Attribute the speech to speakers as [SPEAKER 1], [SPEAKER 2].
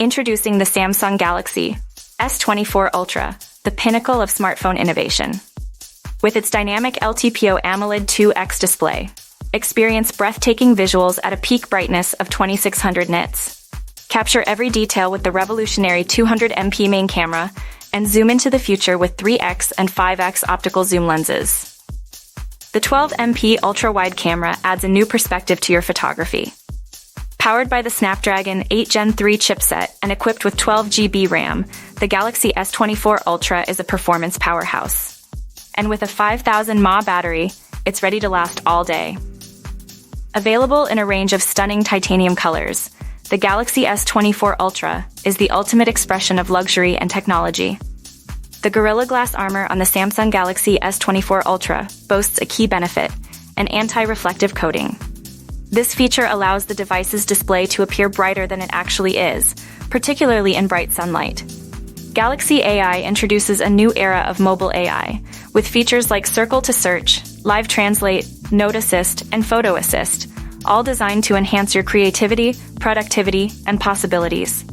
[SPEAKER 1] Introducing the Samsung Galaxy S24 Ultra, the pinnacle of smartphone innovation. With its dynamic LTPO AMOLED 2X display, experience breathtaking visuals at a peak brightness of 2600 nits. Capture every detail with the revolutionary 200MP main camera and zoom into the future with 3x and 5x optical zoom lenses. The 12MP ultra-wide camera adds a new perspective to your photography. Powered by the Snapdragon 8 Gen 3 chipset and equipped with 12GB RAM, the Galaxy S24 Ultra is a performance powerhouse. And with a 5000 mAh battery, it's ready to last all day. Available in a range of stunning titanium colors, the Galaxy S24 Ultra is the ultimate expression of luxury and technology. The Gorilla Glass armor on the Samsung Galaxy S24 Ultra boasts a key benefit: an anti-reflective coating. This feature allows the device's display to appear brighter than it actually is, particularly in bright sunlight. Galaxy AI introduces a new era of mobile AI, with features like Circle to Search, Live Translate, Note Assist, and Photo Assist, all designed to enhance your creativity, productivity, and possibilities.